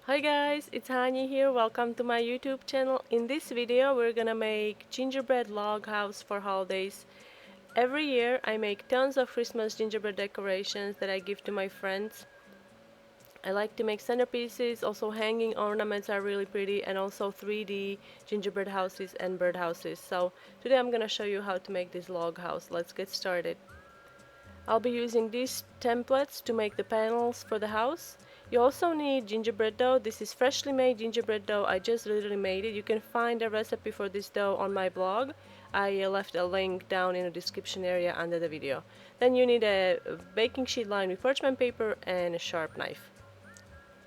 Hi guys, it's Hani here. Welcome to my YouTube channel. In this video, we're gonna make gingerbread log house for holidays. Every year, I make tons of Christmas gingerbread decorations that I give to my friends. I like to make centerpieces, also hanging ornaments are really pretty, and also 3D gingerbread houses and bird houses. So today I'm gonna show you how to make this log house. Let's get started. I'll be using these templates to make the panels for the house. You also need gingerbread dough. This is freshly made gingerbread dough. I just literally made it. You can find a recipe for this dough on my blog. I left a link down in the description area under the video. Then you need a baking sheet lined with parchment paper and a sharp knife.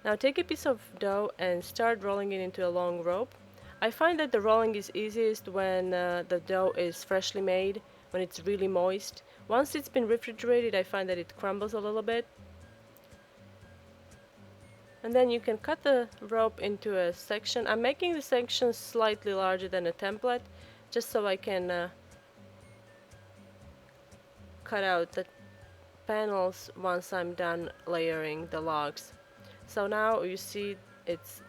Now take a piece of dough and start rolling it into a long rope. I find that the rolling is easiest when the dough is freshly made, when it's really moist. Once it's been refrigerated, I find that it crumbles a little bit. And then you can cut the rope into a section. I'm making the section slightly larger than a template, just so I can cut out the panels once I'm done layering the logs. So now you see it's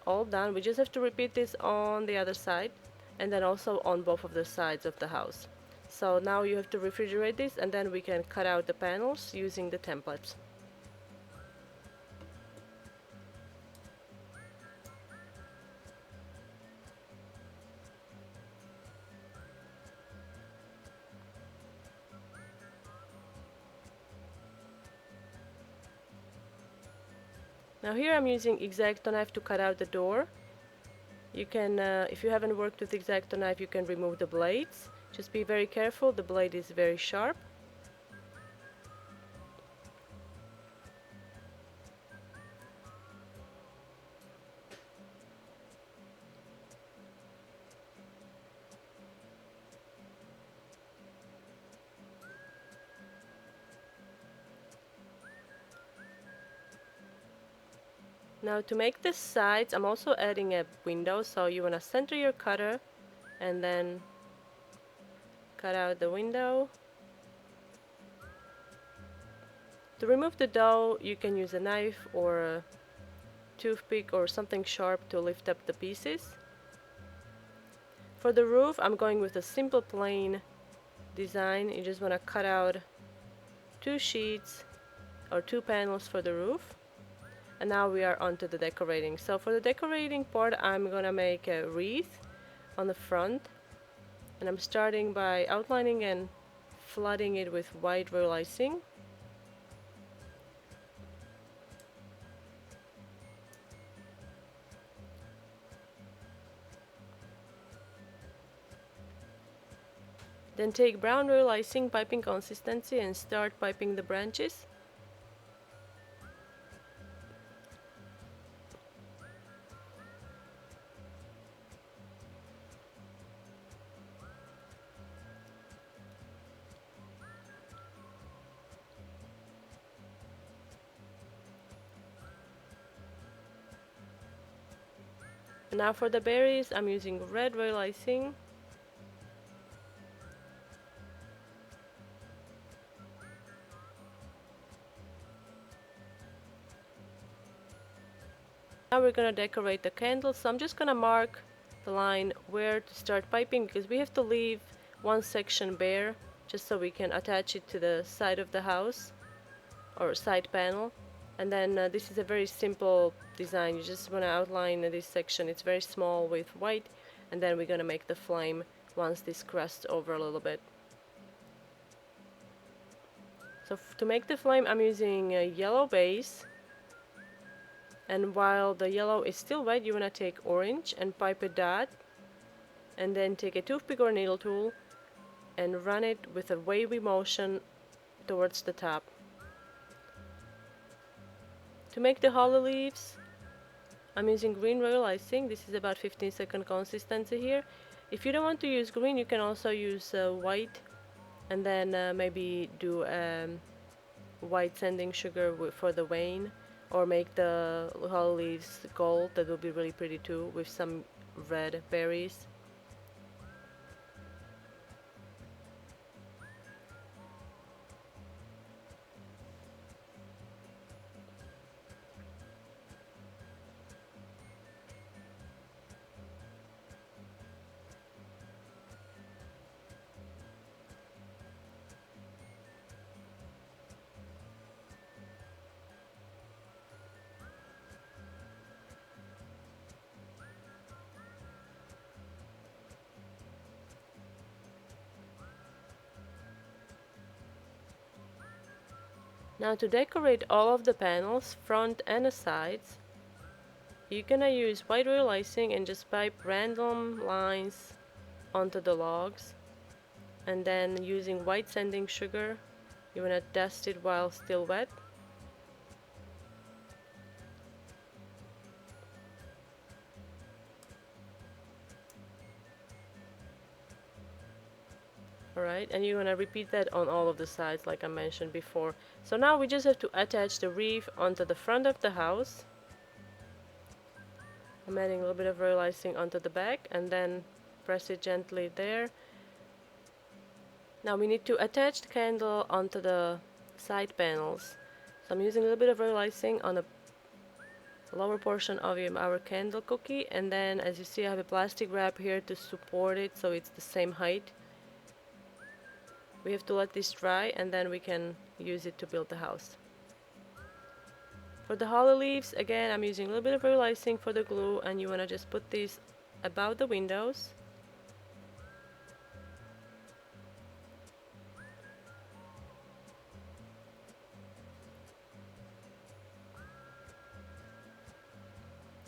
all done. We just have to repeat this on the other side and then also on both of the sides of the house. So now you have to refrigerate this and then we can cut out the panels using the templates. Now here I'm using X-Acto knife to cut out the door. You can, if you haven't worked with X-Acto knife, you can remove the blades. Just be very careful, the blade is very sharp. Now to make the sides, I'm also adding a window, so you want to center your cutter and then cut out the window. To remove the dough, you can use a knife or a toothpick or something sharp to lift up the pieces. For the roof, I'm going with a simple plain design. You just want to cut out two sheets or two panels for the roof. And now we are on to the decorating. So for the decorating part, I'm gonna make a wreath on the front. And I'm starting by outlining and flooding it with white royal icing. Then take brown royal icing, piping consistency, and start piping the branches. And now for the berries, I'm using red royal icing. Now we're gonna decorate the candles, so I'm just gonna mark the line where to start piping because we have to leave one section bare just so we can attach it to the side of the house or side panel. And then this is a very simple design. You just want to outline this section. It's very small with white, and then we're gonna make the flame once this crusts over a little bit. So to make the flame, I'm using a yellow base. And while the yellow is still wet, you want to take orange and pipe a dot, and then take a toothpick or needle tool and run it with a wavy motion towards the top. To make the holly leaves, I'm using green royal icing. This is about 15-second consistency here. If you don't want to use green, you can also use white, and then maybe do white sanding sugar for the vein, or make the holly leaves gold. That will be really pretty too, with some red berries. Now to decorate all of the panels, front and the sides, you're gonna use white royal icing and just pipe random lines onto the logs, and then using white sanding sugar, you wanna dust it while still wet. Alright, and you're gonna repeat that on all of the sides like I mentioned before. So now we just have to attach the wreath onto the front of the house. I'm adding a little bit of royal icing onto the back and then press it gently there. Now we need to attach the candle onto the side panels. So I'm using a little bit of royal icing on the lower portion of our candle cookie, and then as you see I have a plastic wrap here to support it so it's the same height. We have to let this dry and then we can use it to build the house. For the holly leaves, again I'm using a little bit of royal icing for the glue, and you want to just put these about the windows.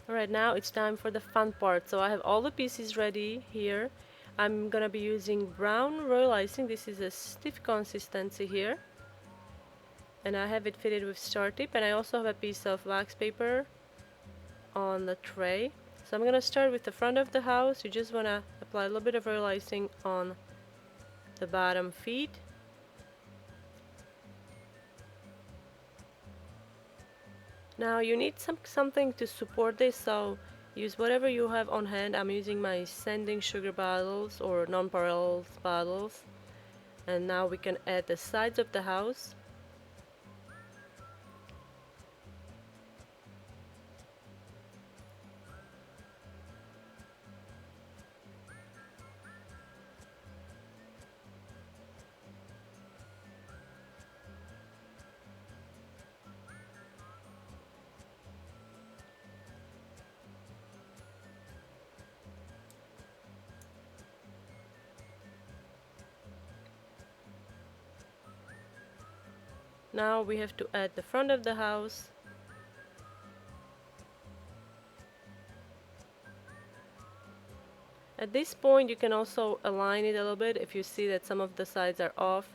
Alright, now it's time for the fun part. So I have all the pieces ready here. I'm gonna be using brown royal icing. This is a stiff consistency here. And I have it fitted with star tip, and I also have a piece of wax paper on the tray. So I'm gonna start with the front of the house. You just wanna apply a little bit of royal icing on the bottom feet. Now you need something to support this, so use whatever you have on hand. I'm using my sanding sugar bottles or non-porous bottles. And now we can add the sides of the house. Now we have to add the front of the house. At this point you can also align it a little bit. If you see that some of the sides are off,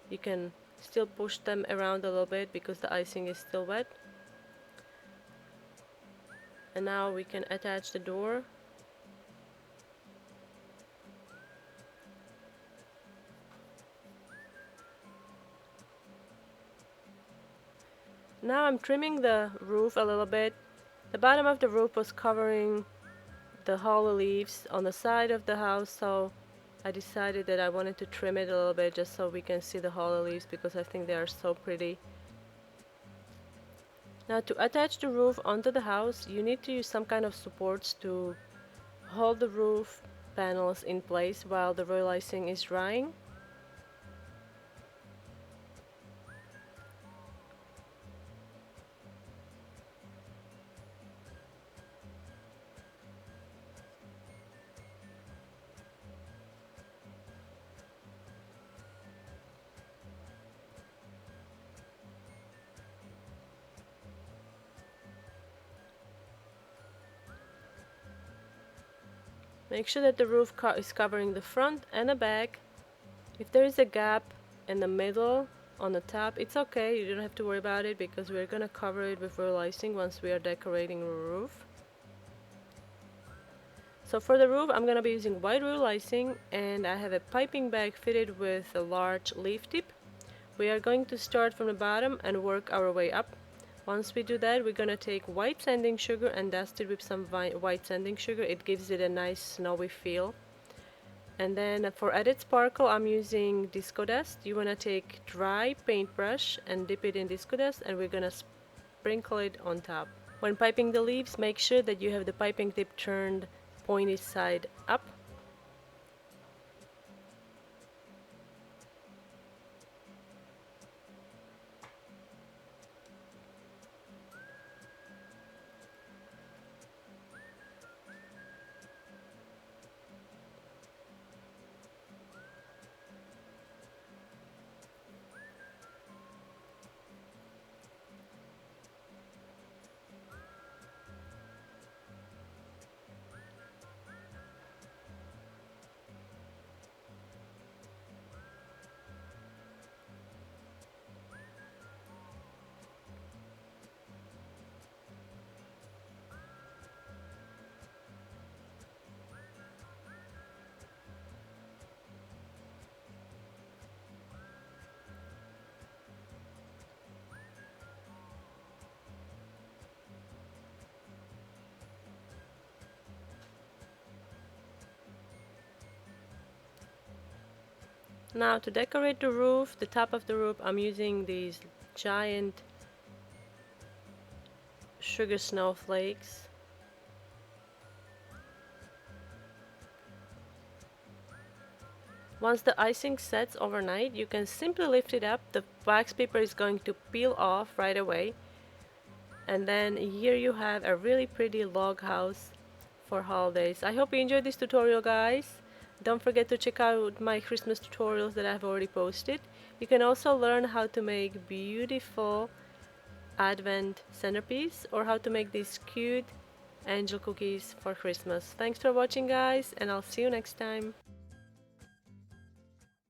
you can still push them around a little bit because the icing is still wet. And now we can attach the door. Now I'm trimming the roof a little bit. The bottom of the roof was covering the holly leaves on the side of the house, so I decided that I wanted to trim it a little bit just so we can see the holly leaves because I think they are so pretty. Now to attach the roof onto the house, you need to use some kind of supports to hold the roof panels in place while the royal icing is drying. Make sure that the roof is covering the front and the back. If there is a gap in the middle on the top, it's okay, you don't have to worry about it because we're gonna cover it with royal icing once we are decorating the roof. So for the roof I'm gonna be using white royal icing, and I have a piping bag fitted with a large leaf tip. We are going to start from the bottom and work our way up. Once we do that, we're gonna take white sanding sugar and dust it with some white sanding sugar. It gives it a nice snowy feel. And then for added sparkle, I'm using disco dust. You wanna take dry paintbrush and dip it in disco dust, and we're gonna sprinkle it on top. When piping the leaves, make sure that you have the piping tip turned pointy side up. Now to decorate the roof, the top of the roof, I'm using these giant sugar snowflakes. Once the icing sets overnight, you can simply lift it up. The wax paper is going to peel off right away. And then here you have a really pretty log house for holidays. I hope you enjoyed this tutorial, guys. Don't forget to check out my Christmas tutorials that I've already posted. You can also learn how to make beautiful Advent centerpiece or how to make these cute angel cookies for Christmas. Thanks for watching, guys, and I'll see you next time.